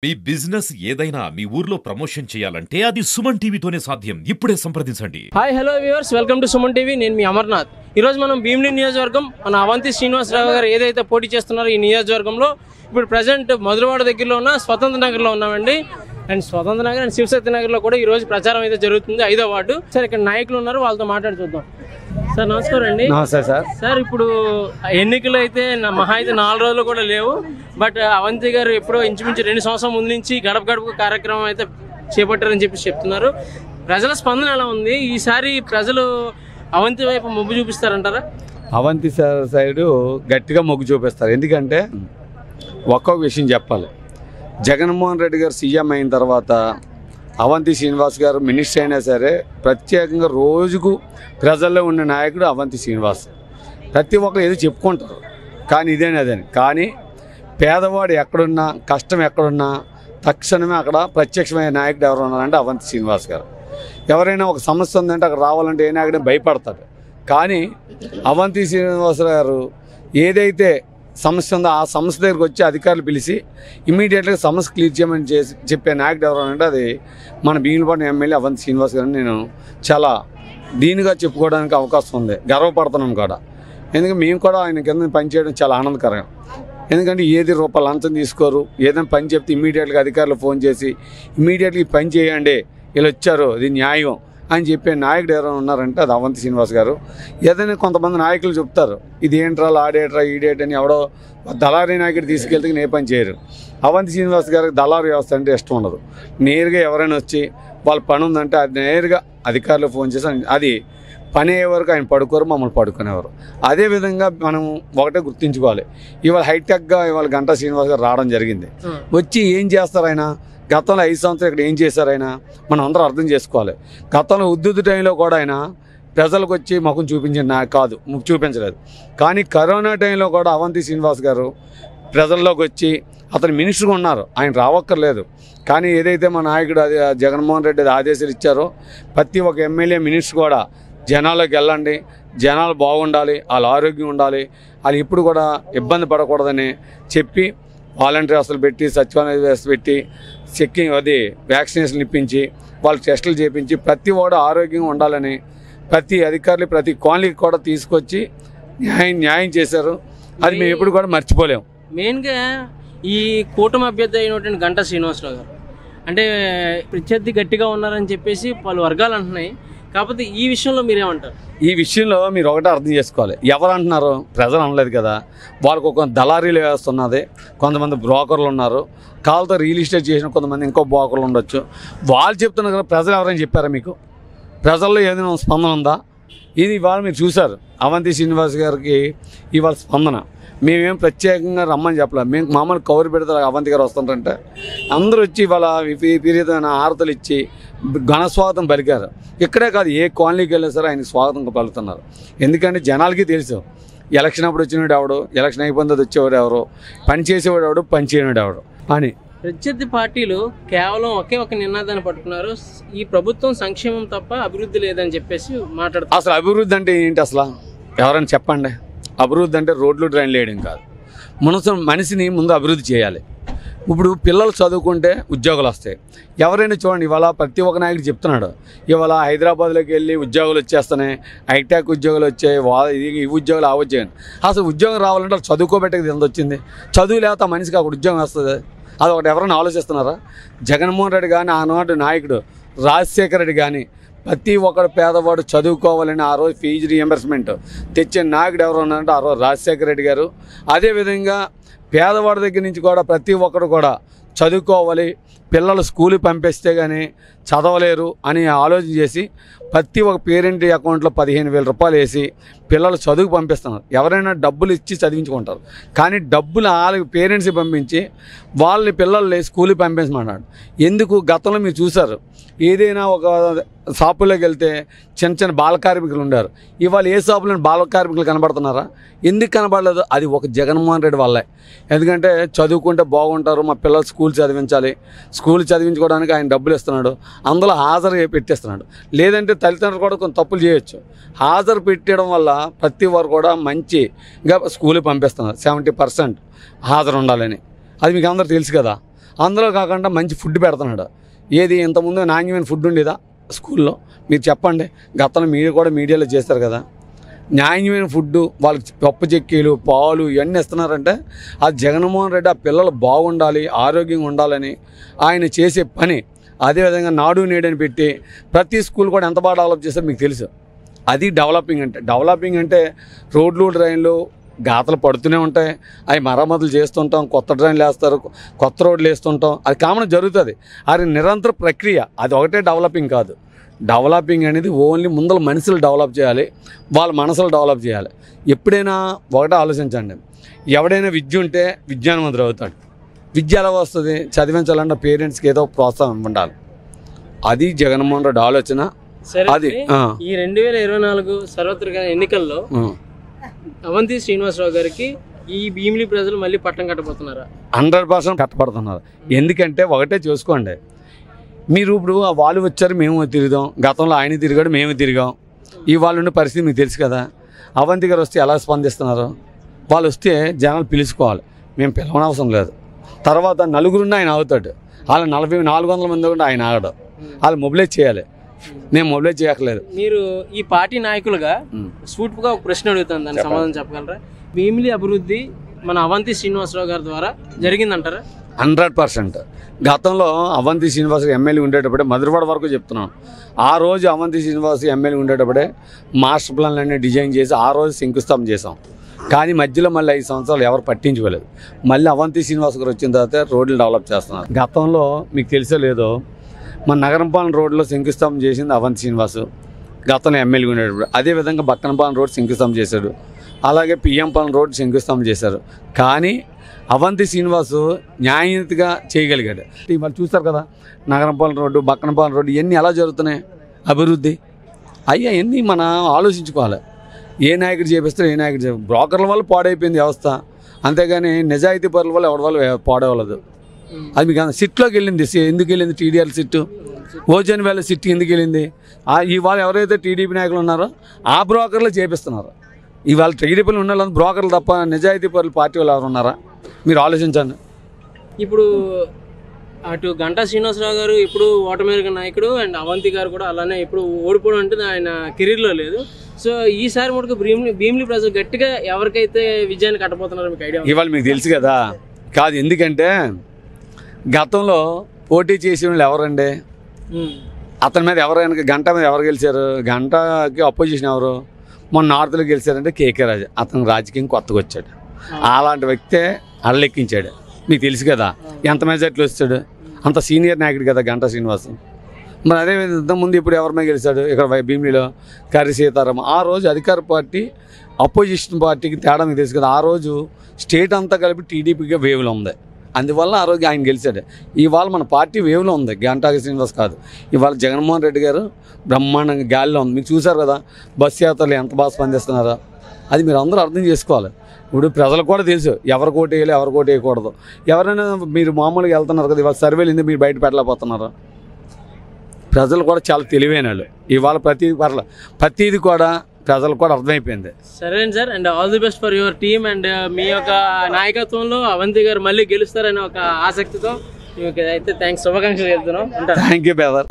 మీ business ఏదైనా మీ ఊర్లో promotion చేయాలంటే అది సుమన్ టీవీతోనే సాధ్యం. ఇప్పుడే సంప్రదించండి. Hi hello viewers, welcome to Suman TV. నేను మీ అమర్నాథ్. ఈరోజు మనం భీమిలి నియోజకవర్గం మన అవంతి శ్రీనివాసరావు గారు ఏదైతే పోటీ చేస్తున్నారో ఈ నియోజకవర్గంలో ఇప్పుడు ప్రజెంట్ మధురవాడ దగ్గరలో ఉన్న స్వతంత్ర నగర్లో ఉన్నామండి. అండ్ స్వతంత్ర నగర్ అండ్ శివశక్తి నగర్లో కూడా ఈరోజు ప్రచారం అయితే జరుగుతుంది, 5వ వార్డు. సార్ ఇక్కడ నాయకులు ఉన్నారు, వాళ్ళతో మాట్లాడి చూద్దాం. సార్ నమస్కారం అండి. నమస్తే సార్. సార్ ఇప్పుడు ఎన్నికలు అయితే మహా అయితే 4 రోజులు కూడా లేవు. బట్ అవంతి గారు ఎప్పుడో ఇంచుమించు 2 సంవత్సరాల ముందు నుంచి గడప గడప కార్యక్రమం అయితే చేపట్టారని చెప్పి చెప్తున్నారు. ప్రజల స్పందన ఎలా ఉంది? ఈసారి ప్రజలు అవంతి వైపు మొగ్గు చూపిస్తారంటారా? అవంతి సైడు గట్టిగా మొగ్గు చూపిస్తారు. ఎందుకంటే ఒక్కొక్క విషయం చెప్పాలి. జగన్మోహన్ రెడ్డి గారు సీఎం అయిన తర్వాత అవంతి శ్రీనివాస్ గారు మినిస్టర్ అయినా సరే ప్రత్యేకంగా రోజుకు ప్రజల్లో ఉన్న నాయకుడు అవంతి శ్రీనివాస్. ప్రతి ఒక్కరు ఏదో చెప్పుకుంటారు, కానీ అదేని కానీ పేదవాడు ఎక్కడున్నా, కష్టం ఎక్కడున్నా తక్షణమే అక్కడ ప్రత్యక్షమైన నాయకుడు ఎవరు ఉన్నారంటే అవంతి శ్రీనివాస్ గారు. ఎవరైనా ఒక సమస్య ఉందంటే అక్కడ రావాలంటే ఏ నాయకుడే భయపడతాడు. కానీ అవంతి శ్రీనివాస్ గారు ఏదైతే సమస్య ఉందో ఆ సమస్య దగ్గరికి వచ్చి అధికారులు పిలిచి ఇమీడియట్గా సమస్య క్లియర్ చేయమని చెప్పే నాయకుడు ఎవరు అంటే అది మన భీమిలిపాలెం ఎమ్మెల్యే అవంతి శ్రీనివాస్ గారిని నేను చాలా దీనిగా చెప్పుకోవడానికి అవకాశం ఉంది, గర్వపడుతున్నాం కూడా. ఎందుకంటే మేము కూడా ఆయన కింద పనిచేయడం చాలా ఆనందకరం. ఎందుకంటే ఏది రూపాయలు లంచం తీసుకోరు, ఏదైనా పని చెప్తే ఇమీడియట్గా అధికారులు ఫోన్ చేసి ఇమీడియట్గా ఈ పని చేయండి, వీళ్ళు వచ్చారు, ఇది న్యాయం అని చెప్పే నాయకుడు ఎవరైనా ఉన్నారంటే అది అవంతి శ్రీనివాస్ గారు. ఏదైనా కొంతమంది నాయకులు చెప్తారు ఇది ఏంట్రా, ఆడేట్రా, ఈడేట్ అని ఎవడో దళారీ నాయకుడు తీసుకెళ్తే ఏ పని చేయరు. అవంతి శ్రీనివాస్ గారికి దళారీ వ్యవస్థ అంటే ఇష్టం ఉండదు. నేరుగా ఎవరైనా వచ్చి వాళ్ళ పని ఉందంటే అది నేరుగా అధికారులు ఫోన్ చేసి అది పని అయ్యే వరకు ఆయన పడుకోరు, మమ్మల్ని పడుకునేవారు. అదేవిధంగా మనం ఒకటే గుర్తుంచుకోవాలి, ఇవాళ హైటెక్గా ఇవాళ గంటా శ్రీనివాస్ గారు రావడం జరిగింది. వచ్చి ఏం చేస్తారు ఆయన, గతంలో 5 సంవత్సరాలు ఇక్కడ ఏం చేశారు ఆయన మనం అందరూ అర్థం చేసుకోవాలి. గతంలో ఉద్యుత్ టైంలో కూడా ఆయన ప్రజలకు వచ్చి ముఖం చూపించలేదు. కానీ కరోనా టైంలో కూడా అవంతి శ్రీనివాస్ గారు ప్రజల్లోకి వచ్చి అతను మినిస్టర్గా ఉన్నారు, ఆయన రావక్కర్లేదు. కానీ ఏదైతే మా నాయకుడు జగన్మోహన్ రెడ్డి ఆదేశాలు ఇచ్చారో ప్రతి ఒక్క ఎమ్మెల్యే మినిస్టర్ కూడా జనాల్లోకి వెళ్ళండి, జనాలు బాగుండాలి, వాళ్ళ ఆరోగ్యం ఉండాలి, వాళ్ళు ఇప్పుడు కూడా ఇబ్బంది పడకూడదని చెప్పి వాలంటీర్స్లు పెట్టి సచివాలయ వ్యవస్థ పెట్టి చెక్కింగ్ వ్యాక్సినేషన్లు ఇప్పించి వాళ్ళు టెస్టులు చేయించి ప్రతి వాడు ఆరోగ్యంగా ఉండాలని ప్రతి అధికారులు ప్రతి కాలనీకి కూడా తీసుకొచ్చి న్యాయం చేశారు. అది మేము ఎప్పుడు కూడా మర్చిపోలేము. మెయిన్గా ఈ కూటమి అభ్యర్థి అయినటువంటి గంటా శ్రీనివాసరావు గారు అంటే ప్రత్యర్థి గట్టిగా ఉన్నారని చెప్పేసి పలు వర్గాలు అంటున్నాయి. కాకపోతే ఈ విషయంలో మీరేమంటారు? ఈ విషయంలో మీరు ఒకటే అర్థం చేసుకోవాలి, ఎవరు అంటున్నారు, ప్రజలు అనలేదు కదా. వాళ్ళకు ఒక దళారీల వ్యవస్థ ఉన్నది, కొంతమంది బ్రోకర్లు ఉన్నారు, కాళ్ళతో రియల్ ఎస్టేట్ చేసిన కొంతమంది ఇంకో బ్రోకర్లు ఉండొచ్చు. వాళ్ళు చెప్తున్నారు కదా, ప్రజలు ఎవరైనా చెప్పారా మీకు? ప్రజల్లో ఏదైనా స్పందన ఉందా? ఇది ఇవాళ మీరు చూశారు అవంతి శ్రీనివాస్ గారికి ఇవాళ స్పందన. మేమేం ప్రత్యేకంగా రమ్మని చెప్పలేదు, మేము మామూలు కౌరు పెడతారు అవంతి గారు వస్తుంటే అందరూ వచ్చి ఇవాళ విపరీతమైన హారతలు ఇచ్చి ఘన స్వాగతం పలికారు. ఇక్కడే కాదు, ఏ కాలనీకి వెళ్ళినా సరే ఆయనకి స్వాగతం పలుకుతున్నారు. ఎందుకంటే జనాలకి తెలుసు ఎలక్షన్ అప్పుడు వచ్చినవాడు ఎవడు, ఎలక్షన్ అయిపోయిన వచ్చేవాడు ఎవరు, పని చేసేవాడు ఎవడు, పని చేయనివాడు ఎవడు అని. ప్రత్యర్థి పార్టీలు కేవలం ఒకే ఒక నినాదాన్ని పట్టుకున్నారు, ఈ ప్రభుత్వం సంక్షేమం తప్ప అభివృద్ధి లేదని చెప్పేసి మాట్లాడుతారు. అసలు అభివృద్ధి అంటే ఏంటి అసలు ఎవరైనా చెప్పండి? అభివృద్ధి అంటే రోడ్లు డ్రైన్లు వేయడం కాదు, మనిషిని ముందు అభివృద్ధి చేయాలి. ఇప్పుడు పిల్లలు చదువుకుంటే ఉద్యోగాలు వస్తాయి. ఎవరైనా చూడండి, ఇవాళ ప్రతి ఒక్క నాయకుడు చెప్తున్నాడు ఇవాళ హైదరాబాద్లోకి వెళ్ళి ఉద్యోగాలు వచ్చేస్తున్నాయి, హైటెక్ ఉద్యోగాలు వచ్చాయి, ఈ ఉద్యోగాలు ఆ ఉద్యోగం. అసలు ఉద్యోగం రావాలంటే చదువుకోబెట్టేది ఎంత వచ్చింది? చదువు లేకపోతే మనిషికి అక్కడ ఉద్యోగం వస్తుంది. అది ఒకటి ఎవరైనా ఆలోచిస్తున్నారా? జగన్మోహన్ రెడ్డి కానీ ఆనాడు నాయకుడు రాజశేఖర రెడ్డి కానీ ప్రతి ఒక్కడు పేదవాడు చదువుకోవాలని ఆ రోజు ఫీజు రీఎంబర్స్మెంట్ తెచ్చే నాయకుడు ఎవరు ఉన్నారంటే ఆ రోజు రాజశేఖర రెడ్డి గారు. అదేవిధంగా పేదవాడి దగ్గర నుంచి కూడా ప్రతి ఒక్కరు కూడా చదువుకోవాలి, పిల్లలు స్కూల్కి పంపిస్తే కానీ చదవలేరు అని ఆలోచన చేసి ప్రతి ఒక్క పేరెంట్ అకౌంట్లో 15,000 రూపాయలు వేసి పిల్లలు చదువుకు పంపిస్తున్నారు. ఎవరైనా డబ్బులు ఇచ్చి చదివించుకుంటారు, కానీ డబ్బులు వాళ్ళకి పేరెంట్స్కి పంపించి వాళ్ళని పిల్లల్ని స్కూల్కి పంపించమన్నాడు. ఎందుకు? గతంలో మీరు చూశారు, ఏదైనా ఒక షాపుల్లోకి వెళ్తే చిన్న చిన్న బాల కార్మికులు ఉండారు. ఇవాళ ఏ షాపులో బాల కార్మికులు కనబడుతున్నారా? ఎందుకు కనబడలేదు? అది ఒక జగన్మోహన్ రెడ్డి వల్లే. ఎందుకంటే చదువుకుంటే బాగుంటారు, మా పిల్లలు స్కూల్ చదివించాలి, స్కూల్ చదివించుకోవడానికి ఆయన డబ్బులు ఇస్తున్నాడు, అందులో హాజరు పెట్టేస్తున్నాడు. లేదంటే తల్లిదండ్రులు కూడా కొంత తప్పులు చేయొచ్చు. హాజరు పెట్టడం వల్ల ప్రతి వారు కూడా మంచిగా స్కూల్కి పంపిస్తున్నారు. 70% హాజరు ఉండాలని. అది మీకు అందరూ తెలుసు కదా. అందులో కాకుండా మంచి ఫుడ్ పెడుతున్నాడు. ఏది ఇంతకుముందు నాణ్యమైన ఫుడ్ ఉండేదా స్కూల్లో? మీరు చెప్పండి. గతంలో మీరు కూడా మీడియాలో చేస్తారు కదా. నాణ్యమైన ఫుడ్డు, వాళ్ళకి పప్పు చెక్కీలు, పాలు ఇవన్నీ ఇస్తున్నారంటే అది జగన్మోహన్ రెడ్డి ఆ పిల్లలు బాగుండాలి, ఆరోగ్యంగా ఉండాలని ఆయన చేసే పని. అదేవిధంగా నాడు నేడని పెట్టి ప్రతి స్కూల్ కూడా ఎంత బాగా డెవలప్ చేస్తారో మీకు తెలుసు. అది డెవలపింగ్ అంటే. డెవలపింగ్ అంటే రోడ్లు డ్రైన్లు గాతలు పడుతూనే ఉంటాయి, అవి మరమ్మతులు చేస్తుంటాం, కొత్త డ్రైన్లు వేస్తారు, కొత్త రోడ్లు వేస్తుంటాం, అది కామన్ జరుగుతుంది. అది నిరంతర ప్రక్రియ, అది ఒకటే డెవలపింగ్ కాదు. డెవలపింగ్ అనేది ఓన్లీ ముందర మనుషులు డెవలప్ చేయాలి, వాళ్ళ మనసులు డెవలప్ చేయాలి. ఎప్పుడైనా ఒకటే ఆలోచించండి, ఎవడైనా విద్య ఉంటే విజ్ఞానవంతుడు అవుతాడు. విద్య ఎలా వస్తుంది? చదివించాలంటే పేరెంట్స్కి ఏదో ప్రోత్సాహం ఉండాలి. అది జగన్మోహన్ రెడ్డి ఆలోచన. అది ఈ 2024 సార్వత్రిక ఎన్నికల్లో అవంతి శ్రీనివాసరావు గారికి ఈ భీమిలి ప్రజలు మళ్ళీ పట్టం కట్టబోతున్నారా? 100% కట్టబడుతున్నారు. ఎందుకంటే ఒకటే చూసుకోండి, మీరు ఇప్పుడు వాళ్ళు వచ్చారు, మేము తిరిగాం, గతంలో ఆయన తిరిగాడు, మేము తిరిగాం. ఈ వాళ్ళు ఉన్న పరిస్థితి మీకు తెలుసు కదా. అవంతి గారు వస్తే ఎలా స్పందిస్తున్నారు? వాళ్ళు వస్తే జనాలు పిలుచుకోవాలి, మేము పిలవనవసరం లేదు. తర్వాత నలుగురున్న ఆయన అవుతాడు, వాళ్ళ 400 మంది కూడా ఆయన ఆగడు. వాళ్ళు మొబిలైజ్ చేయాలి, మేము మొబిలైజ్ చేయట్లేదు. మీరు ఈ పార్టీ నాయకులుగా సూట్గా ఒక ప్రశ్న అడుగుతాను, దానికి సమాధానం చెప్పగలరా? భీమిలి అభివృద్ధి మన అవంతి శ్రీనివాసరావు గారి ద్వారా జరిగిందంటారా? 100%. గతంలో అవంతి శ్రీనివాస్ ఎమ్మెల్యే ఉండేటప్పుడే, మధురవాడ వరకు చెప్తున్నాను, ఆ రోజు అవంతి శ్రీనివాస్ ఎమ్మెల్యే ఉండేటప్పుడే మాస్టర్ ప్లాన్లన్నీ డిజైన్ చేసి ఆ రోజు శంకుస్థాపన చేసాం. కానీ మధ్యలో మళ్ళీ 5 సంవత్సరాలు ఎవరు పట్టించుకోలేదు. మళ్ళీ అవంతి శ్రీనివాస్ గారు వచ్చిన తర్వాత రోడ్లు డెవలప్ చేస్తున్నారు. గతంలో మీకు తెలిసో లేదో, మన నగరంపాలెం రోడ్లో శంకుస్థాపన చేసింది అవంతి శ్రీనివాసు, గతంలో ఎమ్మెల్యే ఉండేటప్పుడు. అదేవిధంగా బక్కనపాలెం రోడ్ శంకుస్థాపన చేశాడు, అలాగే పిఎంపాలెం రోడ్ శంకుస్థాపన చేశారు. కానీ అవంతి శ్రీనివాసు న్యాయతగా చేయగలిగాడు. వాళ్ళు చూస్తారు కదా, నగరంపాలెం రోడ్డు, బక్కనపాలెం రోడ్డు ఇవన్నీ ఎలా జరుగుతున్నాయి అభివృద్ధి. అయ్యా ఎన్ని మనం ఆలోచించుకోవాలి. ఏ నాయకుడు చేపిస్తారో, ఏ నాయకుడు బ్రోకర్ల వల్ల పాడైపోయింది వ్యవస్థ, అంతేగాని నిజాయితీ పరుల వల్ల ఎవరి వల్ల పాడవలదు. అది మీకు సిట్లోకి వెళ్ళింది. ఎందుకు వెళ్ళింది TDR sit? Ozone valley SIT ఎందుకు వెళ్ళింది? ఇవాళ ఎవరైతే టీడీపీ నాయకులు ఉన్నారో ఆ బ్రోకర్లు చేపిస్తున్నారు. ఇవాళ టీడీపీలు ఉన్న వాళ్ళంతా బ్రోకర్లు తప్ప నిజాయితీ పరులు పార్టీ వాళ్ళు ఎవరు ఉన్నారా? మీరు ఆలోచించండి. ఇప్పుడు అటు గంటా శ్రీనివాసరావు గారు ఇప్పుడు ఓటమి నాయకుడు, అండ్ అవంతి గారు కూడా అలానే ఇప్పుడు ఓడిపోవడం అంటే ఆయన కెరీర్లో లేదు. సో ఈసారి మటుకు భీమిలి ప్రజలు గట్టిగా ఎవరికైతే విజయాన్ని కట్టబోతున్నారో మీకు ఐడియా? ఇవాళ మీకు తెలుసు కదా. కాదు, ఎందుకంటే గతంలో పోటీ చేసే వాళ్ళు ఎవరండి? అతని మీద ఎవరైనా, గంట మీద ఎవరు గెలిచారు? గంటకి అపోజిషన్ ఎవరు? మొన్న నార్త్లో గెలిచారంటే కేకే రాజు. అతను రాజకీయం కొత్తగా వచ్చాడు, అలాంటి వ్యక్తే అల్లెక్కించాడు. మీకు తెలుసు కదా ఎంత మెజార్టీలో వచ్చాడు. అంత సీనియర్ నాయకుడు కదా గంటా శ్రీనివాసు. మరి అదేవిధంగా ముందు ఇప్పుడు ఎవరి మీద గెలిచాడు ఇక్కడ భీమిలిలో? కర్రి సీతారామ. ఆ రోజు అధికార పార్టీ అపోజిషన్ పార్టీకి తేడా మీకు తెలుసు కదా. ఆ రోజు స్టేట్ అంతా కలిపి టీడీపీగా వేవ్లో ఉంది, అందువల్ల ఆ రోజు ఆయన గెలిచాడు. ఇవాళ మన పార్టీ వేవ్లో ఉంది, గంటా శ్రీనివాస్ కాదు. ఇవాళ జగన్మోహన్ రెడ్డి గారు బ్రహ్మాండంగా గాలిలో ఉంది. మీకు చూసారు కదా బస్సు యాత్రలు ఎంత బాగా స్పందిస్తున్నారో. అది మీరు అందరూ అర్థం చేసుకోవాలి. ఇప్పుడు ప్రజలకు కూడా తెలుసు ఎవరు కోటి వేయాలి, ఎవరు కోటి వేయకూడదు. ఎవరైనా మీరు మామూలుగా వెళ్తున్నారు కదా, ఇవాళ సర్వేలు ఎందుకు మీరు బయట పెట్టలేకపోతున్నారు? ప్రజలు కూడా చాలా తెలివైన వాళ్ళు. ఇవాళ ప్రతిది కూడా ప్రజలకు కూడా అర్థమైపోయింది. సరే sir, and all the best for your team. అండ్ మీ యొక్క నాయకత్వంలో అవంతి గారు మళ్ళీ గెలుస్తారనే ఒక ఆసక్తితో మీకు అయితే థ్యాంక్స్, శుభాకాంక్షలు చెప్తున్నాం. Thank you brother.